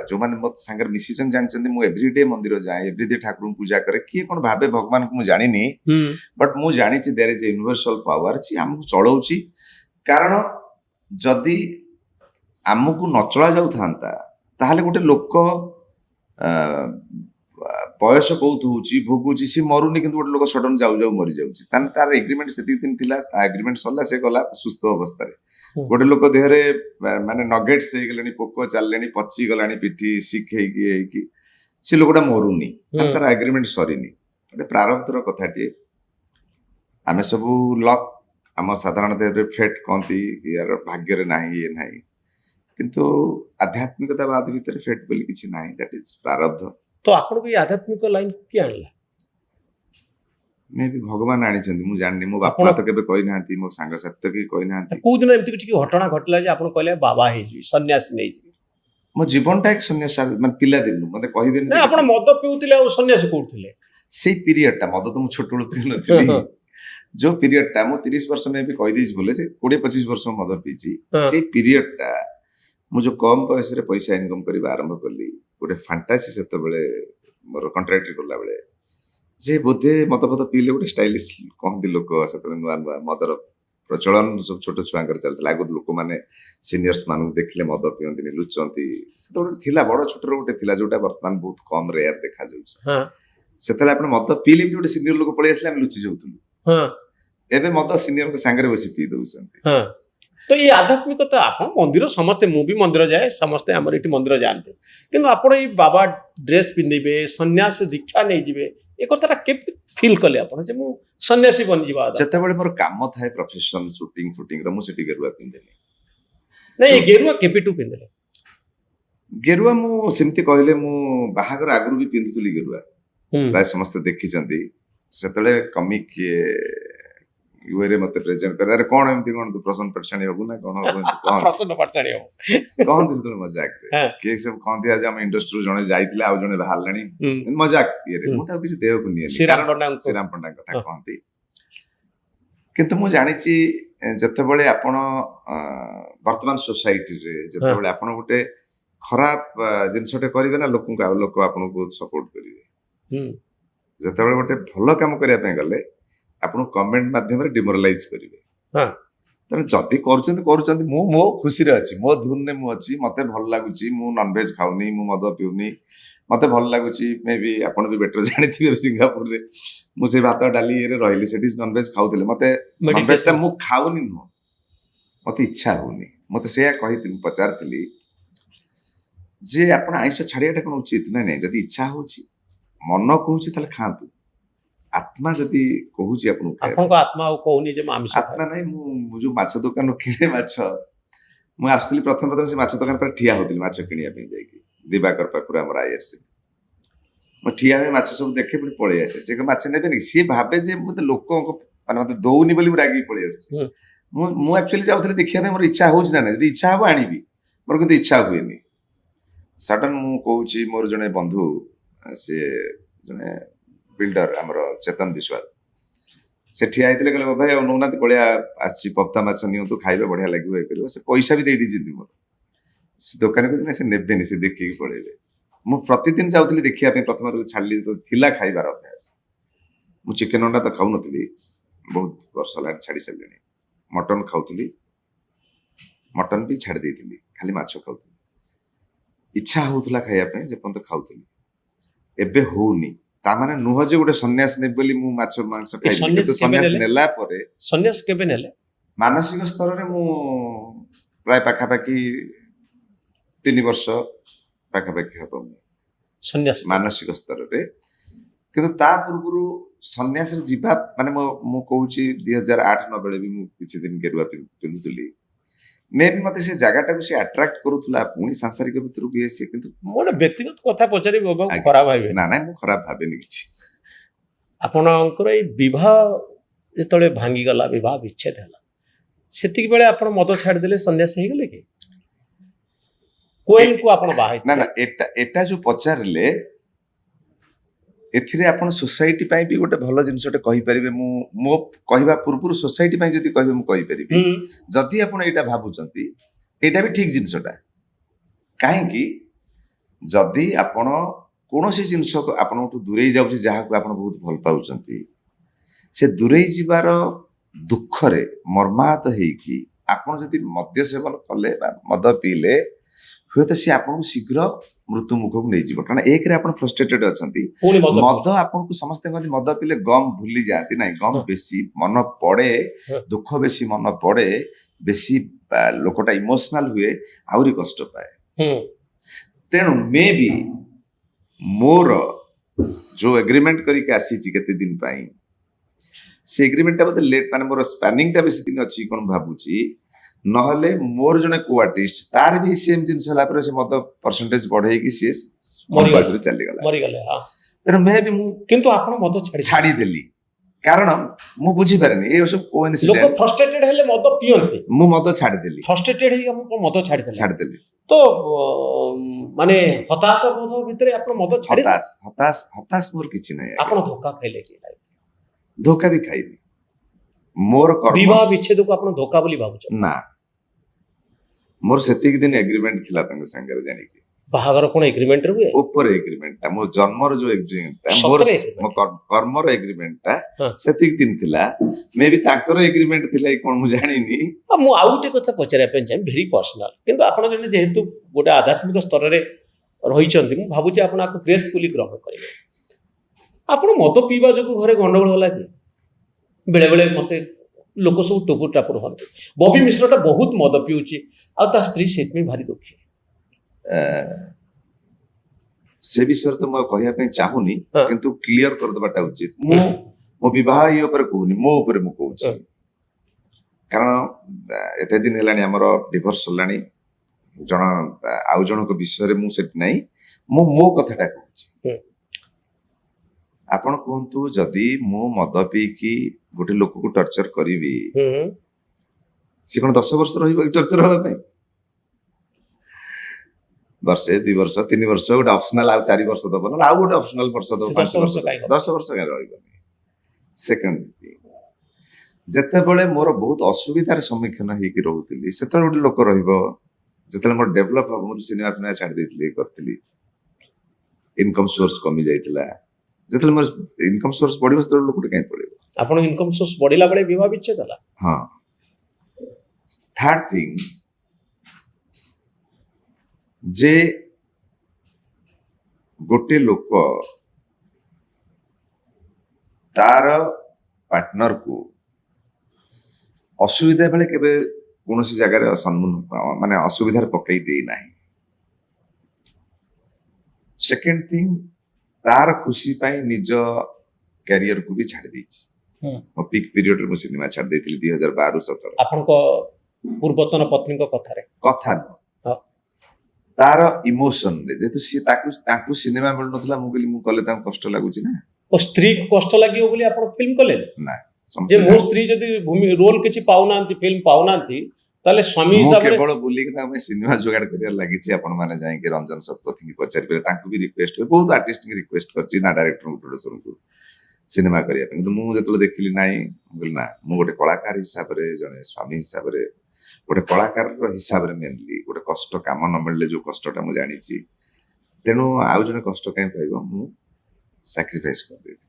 जो मैंने मत सांगर मिसिजन जानचंदी मु एवरीडे मंदिर जाए एवरीडे ठाकुर पूजा करे किए कोन भाबे भगवान को मु जानिनी बट मु जानी छि there is a universal power छि हमकु चलाउछि कारण जदि हमकु न चला जाउ थांता ताहले गोटे लोक बयस बहुत होची भोगुची सी मरुनी किंतु गोटे लोक सडन जाऊ जाऊ मरी जाउची तार एग्रीमेंट से दिन थिला एग्रीमेंट सरला से गला सुस्थ अवस्था रे गोटे लोक देहरे माने नगेट्स हे गेलनी पोको चललेनी पची गलानी पिठी सिख हे की से लोकटा मरुनी तार एग्रीमेंट सरीनी गोटे प्रारब्धर कथाटी आमे सब लक आम साधारण देहरे फेट कहती यार भाग्य रे नाही ये नाही किंतु आध्यात्मिकता बाद भीतर फेट बोली किछि नाही दैट इज प्रारब्ध तो आपन को आध्यात्मिक लाइन किए आणला मे भी भगवान आनी चंदी मु जाननी मो बापा तो केबे कहि नांती मो संग सत्य की कहि नांती को दिन एमती किछि घटना घटला जे आपन कहले बाबा हे जी सन्यासी नै जी मो जीवनटा एक सन्यास माने पिला दिन मते कहिबे नै आपन मद पिउतिले आ सन्यासी कोउतिले से पीरियड टा मद तो मु छोटुल पिउ नथिली जो पीरियड टा मो 30 वर्ष में भी कहि दिस बोले से 20-25 वर्ष मद पीची से पीरियड टा मु जो कम पैसा रे पैसा इनकम करबा आरंभ करली गोटे फैंटासी सेते बेले मोर कॉन्ट्रैक्ट करला बेले जे बोधे मत पत पीले गोटे स्टाइलिश कहती लोक सेते नुआ नुआ मदर प्रचलन सब छोट छुआंकर चलता आगु लोक माने सीनियर्स मान देखले मद पियंती लुचंती सेते गोटे थिला बड़ छोटर गोटे थिला जोटा वर्तमान बहुत कम रेयर देखा जाउछ हां सेते आपण मद पीले भी गोटे सीनियर लोक पळे आसले हम लुचि जाउथुलु हां एबे मद सीनियर के संगे बसी पी दउचंती हां तो ये आध्यात्मिकता आप मंदिर समस्ते मु भी मंदिर जाए समस्ते आमर ये मंदिर जाते कि आप बाबा ड्रेस पिंधे सन्यास दीक्षा नहीं जी एक कथा के फील कले आप सन्यासी बन जा जते बेले मोर काम थाए प्रोफेशन शूटिंग फुटिंग रो मु सेठी गेरुआ पिंधेली नहीं गेरुआ केपिटू पिंधले गेरुआ मु सिमती कहले मु बाहागर आगु भी पिंधुली गेरुआ प्राय समस्त देखि चंदी सेतले कमिक यूरे मते प्रेजेंट कर अरे कोन एमती कोन तू प्रसन्न पटछाणी होबु ना कोन होबु कोन प्रसन्न पटछाणी हो कोन दिस मजाक रे के सब कोन दिया जे हम इंडस्ट्री जने जाइतिले आ जने बाहरलानी मजाक ये रे मु त किछ देव को निये श्रीराम पंडा कथा कहती किंतु मु जानि छि जते बेले आपण वर्तमान सोसाइटी रे जते बेले आपण गोटे खराब जिनसटे करिवे ना लोक आपण को सपोर्ट करिवे जते बेले गोटे भलो काम करिया पे गले आपण कमेंट माध्यम रे डिमोरलाइज करिवे हां तने जति करूचंती मो खुशी रे अछि मो धुन ने मु अछि मते भल लागुची मु नॉन वेज खाउनी मु मद पिउनी मते भल लागुची मे भी आपण भी बेटर जानिथिबे सिंगापुर रे मु से भात डाली रे रहली सेठी नॉन वेज खाउतले मते नॉन वेज ता मु खाउनी न मते इच्छा होनी मते सेया कहिति पचारथिली जे आपण आइस छाड़ियाटा कोन उचित नै नै जदी इच्छा होची मन कहूची तले खांतु आत्मा जदी कहूची आपन आत्मा कहूनी जे मांस आत्मा नै मु जो माछ दुकान किने माछ मु आस्तली प्रथम से माछ दुकान पर ठिया होतिली माछ किनिया पे जाई की दिवाकर पाकुरा हमर आईआरसी मु ठिया में माछ सब देखे पुनी पळे आसे से माछ नेबे नि से भाबे जे मते लोक माने मते दोउनी बोली रागी पळे आसे मु एक्चुअली जाउथले देखिया पे मोर इच्छा होउछ ना जदी इच्छा हो आनीबी मोर किंतु इच्छा होइनी सडन मु कहूची मोर जने बंधु से जने बिल्डर हमरो चेतन विश्वास से ठिया आइतले कहले भाई आ नौनाती पळिया आछि पप्ता माछ नियंतु खाइबे बढ़िया लागिबो ए करिवो से पैसा भी दे दी जिंदी मोर से दुकान को से नेबेनी से देखि के पळेबे मु प्रतिदिन जाउतली देखिया पे प्रथम तले छाडली तो थिला खाइबार अभ्यास मु चिकन अंडा तो खाउ नथली बहुत वर्ष लाग छाडी सलेनी मटन खाउतली मटन भी छाडी देथिली खाली माछ खाउतली इच्छा होतला खाइया पे जे पंत खाउतली एबे होउनी ता माने नुह जे गोटे सन्यास ने बोली मु माछ मांस खाइ तो सन्यास नेला परे सन्यास केबे नेले मानसिक स्तर रे मु प्राय पाखा पाखी 3 वर्ष पाखा पाखी हबो सन्यास मानसिक स्तर रे किंतु ता पूर्वरु सन्यास रे जीवा माने मु कहूची 2008 न बेले भी मु किछि दिन गेरुआ पिंदुतली मे भी मते से जगहटा को से अट्रैक्ट करूथला पुनी सांसारिक भितर भी से किंतु मोर व्यक्तिगत कथा पचारि बाबा खराब भाबे ना ना मु खराब भाबे नि किछि आपनकर ए विवाह जेतले भांगी गला विवाह विच्छेद हला सेति बेले आपण मद छाड़ देले सन्यास हे गेले के कोइन को आपण बाहे ना ना एटा जो पचारले एथिरे आपण सोसाइटी पई भी गोटे भलो जिंसटे कहि परिबे मो कहबा पूर्व सोसाइटी पई जदी कहबे मु कहि परिबे जदी आपण एटा भाबुचंती एटा भी ठीक जिंसटा काहे कि ଯଦି ଆପଣ କୌଣସି ଜିନିଷକୁ ଆପଣଙ୍କଠୁ ଦୂରେଇ ଯାଉଛି ଯାହାକୁ ଆପଣ ବହୁତ ଭଲ ପାଉଛନ୍ତି, ସେ ଦୂରେଇ ଯିବାର ଦୁଃଖରେ ମର୍ମାହତ ହେଇକି ଆପଣ ଯଦି ମଦ୍ୟ ସେବନ କଲେ ବା ମଦ ପିଇଲେ ହୁଏତ ସେ ଆପଣଙ୍କୁ ଶୀଘ୍ର ମୃତ୍ୟୁ ମୁଖକୁ ନେଇଯିବ। କାରଣ ଏକରେ ଆପଣ ଫ୍ରଷ୍ଟ୍ରେଟେଡ୍ ଅଛନ୍ତି, ପୁଣି ମଦ ମଦ ଆପଣଙ୍କୁ ସମସ୍ତେ କହନ୍ତି ମଦ ପିଇଲେ ଗମ୍ ଭୁଲି ଯାଆନ୍ତି, ନାଇଁ ଗମ୍ ହଁ। ବେଶୀ ମନ ପଡେ, ହଁ। ଦୁଃଖ ବେଶୀ ମନ ପଡେ, ବେଶୀ ଲୋକଟା ଇମୋସନାଲ ହୁଏ, ଆହୁରି କଷ୍ଟ ପାଏ। ହୁଁ। ତେଣୁ ମେ ବି ମୋର ଯୋଉ ଏଗ୍ରିମେଣ୍ଟ କରିକି ଆସିଛି କେତେ ଦିନ ପାଇଁ, ସେ ଏଗ୍ରିମେଣ୍ଟଟା ବୋଧେ ଲେଟ୍, ମାନେ ମୋର ସ୍ପାନିଂଟା ବେଶୀ ଦିନ ଅଛି କଣ ଭାବୁଛି, ନହେଲେ ମୋର ଜଣେ କୋ ଆର୍ଟିଷ୍ଟ ତାର ବି ସେମ୍ ଜିନିଷ ହେଲା ପରେ ସେ ମଦ ପରସେଣ୍ଟେଜ ବଢେଇକି ସିଏ ବୟସରେ ଚାଲିଗଲା। ମରିଗଲେ। ହଁ। ତେଣୁ ମେ ବି ମୁଁ କିନ୍ତୁ ଆପଣ ମଦ ଛାଡିଦେଲି, କାରଣ ମୁଁ ବୁଝିପାରିନି ଏ ସବୁ ଲୋକ କୋଇନ୍ସିଡେଣ୍ଟ। ଫ୍ରଷ୍ଟ୍ରେଟେଡ ହେଲେ ମଦ ପିଅନ୍ତି, ମୁଁ ମଦ ଛାଡିଦେଲି ଫ୍ରଷ୍ଟ୍ରେଟେଡ ହେଇକି ଆପଣ ମଦ ଛାଡ଼ିଦେଲେ। ଛାଡିଦେଲି। ତ ମାନେ ହତାଶ ବୋଧ ଭିତରେ ଆପଣ ମଦ ଛାଡ଼ି ହତାଶ ମୋର କିଛି ନାହିଁ। ଆପଣ ଧୋକା ଖାଇଲେ କି? ଧୋକା ବି ଖାଇନି। ମୋର ବିବାହ ବିଚ୍ଛେଦକୁ ଆପଣ ଧୋକା ବୋଲି ଭାବୁଛନ୍ତି? ନା, ମୋର ସେତିକି ଦିନ ଏଗ୍ରିମେଣ୍ଟ ଥିଲା ତାଙ୍କ ସାଙ୍ଗରେ, ଜାଣିକି ବାହାଘର କଣ ଏଗ୍ରିମେଣ୍ଟରେ ହୁଏ? ଉପରେ ଏଗ୍ରିମେଣ୍ଟଟା ମୋ ଜନ୍ମର ଯୋଉ ଏଗ୍ରିମେଣ୍ଟଟା, ସତରେ ମୋ କର୍ମର ଏଗ୍ରିମେଣ୍ଟଟା ହଁ। ସେତିକି ଦିନ ଥିଲା। ମେ ବି ତାଙ୍କର ଏଗ୍ରିମେଣ୍ଟ ଥିଲା କି କଣ ମୁଁ ଜାଣିନି। ମୁଁ ଆଉ ଗୋଟେ କଥା ପଚାରିବା ପାଇଁ ଚାହେଁ, ଭେରି ପର୍ସନାଲ, କିନ୍ତୁ ଆପଣ ଜଣେ ଯେହେତୁ ଗୋଟେ ଆଧ୍ୟାତ୍ମିକ ସ୍ତରରେ ରହିଛନ୍ତି, ମୁଁ ଭାବୁଛି ଆପଣ ଆକୁ ଗ୍ରେସଫୁଲି ଗ୍ରହଣ କରିବେ। ଆପଣ ମଦ ପିଇବା ଯୋଗୁଁ ଘରେ ଗଣ୍ଡଗୋଳ ହେଲା କି? ବେଳେବେଳେ ମତେ ଲୋକ ସବୁ ଟୁପୁର ଟାପୁର ହୁଅନ୍ତି, ବବି ମିଶ୍ରଟା ବହୁତ ମଦ ପିଉଛି ଆଉ ତା ସ୍ତ୍ରୀ ସେଥିପାଇଁ ଭାରି ଦୁଃଖୀ। ସେ ବିଷୟରେ ତ ମୁଁ ଆଉ କହିବା ପାଇଁ ଚାହୁଁନି, ହଁ। କିନ୍ତୁ କ୍ଲିୟର କରିଦେବାଟା ଉଚିତ। ମୁଁ ମୋ ବିବାହ ଇଏ ଉପରେ କହୁନି, ମୋ ଉପରେ ମୁଁ କହୁଛି। ହଁ। କାରଣ ଏତେ ଦିନ ହେଲାଣି ଆମର ଡିଭୋର୍ସ ହେଲାଣି, ଆଉ ଜଣଙ୍କ ବିଷୟରେ ମୁଁ ସେଠି ନାହିଁ, ମୁଁ ମୋ କଥାଟା କହୁଛି। ଆପଣ କୁହନ୍ତୁ, ଯଦି ମୁଁ ମଦ ପିଇକି ଗୋଟେ ଲୋକକୁ ଟର୍ଚର କରିବି, ସେ କଣ 10 ବର୍ଷ ରହିବ କି ଟର୍ଚର ହବା ପାଇଁ? ବର୍ଷେ, 2 ବର୍ଷ, 3 ବର୍ଷ, ଗୋଟେ ଅପସନାଲ ଆଉ 4 ବର୍ଷ ଦବ, ନହେଲେ ଆଉ ଗୋଟେ ଅପସନାଲ ବର୍ଷ ଦବ, 5 ବର୍ଷ, 10 ବର୍ଷ କାହିଁ ରହିବନି? ସେକେଣ୍ଡ, ଯେତେବେଳେ ମୋର ବହୁତ ଅସୁବିଧାର ସମ୍ମୁଖୀନ ହେଇକି ରହୁଥିଲି, ସେତେବେଳେ ଗୋଟେ ଲୋକ ରହିବ, ଯେତେବେଳେ ମୋର ଡେଭଲପ ହବ, ମୁଁ ସିନେମା ଫିନେମା ଛାଡି ଦେଇଥିଲି, କରିଥିଲି, ଇନକମ ସୋର୍ସ କମି ଯାଇଥିଲା, ଯେତେବେଳେ ମୋର ଇନକମ ସୋର୍ସ ବଢିବ ସେତେବେଳେ ଲୋକଟେ କାହିଁ ପଡିବ? ଆପଣ ଇନକମ ସୋର୍ସ ବଢିଲା ବେଳେ ବିବାହ ବିଚ୍ଛେଦ ହେଲା। ହଁ। ଥାର୍ଡ ଥିଙ୍ଗ, ଯେ ଗୋଟେ ଲୋକ ତାର ପାର୍ଟନରକୁ ଅସୁବିଧା ବେଳେ କେବେ କୌଣସି ଜାଗାରେ ମାନେ ଅସୁବିଧାରେ ପକେଇ ଦେଇନାହିଁ। ସେକେଣ୍ଡ ଥିଙ୍ଗ, ତାର ଖୁସି ପାଇଁ ନିଜ କ୍ୟାରିୟରକୁ ବି ଛାଡି ଦେଇଛି। ମୋ ପିକ୍ ପିରିୟଡରେ ମୁଁ ସିନେମା ଛାଡି ଦେଇଥିଲି 2012-17। ଆପଣଙ୍କ ପୂର୍ବତନ ପତ୍ନୀଙ୍କ କଥାରେ କଥା ନୁହଁ, ତାର ଇମୋସନରେ, ଯେହେତୁ ସିଏ ତାଙ୍କୁ ସିନେମା ମିଳୁନଥିଲା, ମୁଁ କହିଲି ମୁଁ କଲେ ତାଙ୍କୁ କଷ୍ଟ ଲାଗୁଛି ନା। ଓ ସ୍ତ୍ରୀକୁ କଷ୍ଟ ଲାଗିବ ବୋଲି ଆପଣ ଫିଲ୍ମ କଲେ ନା? ଯେ ମୋ ସ୍ତ୍ରୀ ଯଦି ରୋଲ କିଛି ପାଉନାହାନ୍ତି, ଫିଲ୍ମ ପାଉନାହାନ୍ତି, ତାହେଲେ ସ୍ୱାମୀ ହିସାବରେ କେବଳ ବୁଲିକି ତାଙ୍କ ପାଇଁ ସିନେମା ଯୋଗାଡ଼ କରିବାର ଲାଗିଛି। ଆପଣ ମାନେ ଯାଇକି ରଞ୍ଜନ ଶତପଥୀଙ୍କୁ ପଚାରିପାରିବେ, ତାଙ୍କୁ ବି ରିକ୍ୱେଷ୍ଟ କରି, ବହୁତ ଆର୍ଟିଷ୍ଟଙ୍କୁ ରିକ୍ୱେଷ୍ଟ କରିଛି ନା, ଡାଇରେକ୍ଟରଙ୍କୁ, ପ୍ରଡ୍ୟୁସରଙ୍କୁ ସିନେମା କରିବା ପାଇଁ। କିନ୍ତୁ ମୁଁ ଯେତେବେଳେ ଦେଖିଲି ନାହିଁ, ମୁଁ କହିଲି ନା, ମୁଁ ଗୋଟେ କଳାକାର ହିସାବରେ, ଜଣେ ସ୍ୱାମୀ ହିସାବରେ, ଗୋଟେ କଳାକାରର ହିସାବରେ, ମେନଲି ଗୋଟେ କଷ୍ଟ, କାମ ନ ମିଳିଲେ ଯୋଉ କଷ୍ଟଟା ମୁଁ ଜାଣିଛି, ତେଣୁ ଆଉ ଜଣେ କଷ୍ଟ କାହିଁ ପାଇବ, ମୁଁ ସାକ୍ରିଫାଇସ୍ କରିଦେଇଥିଲି।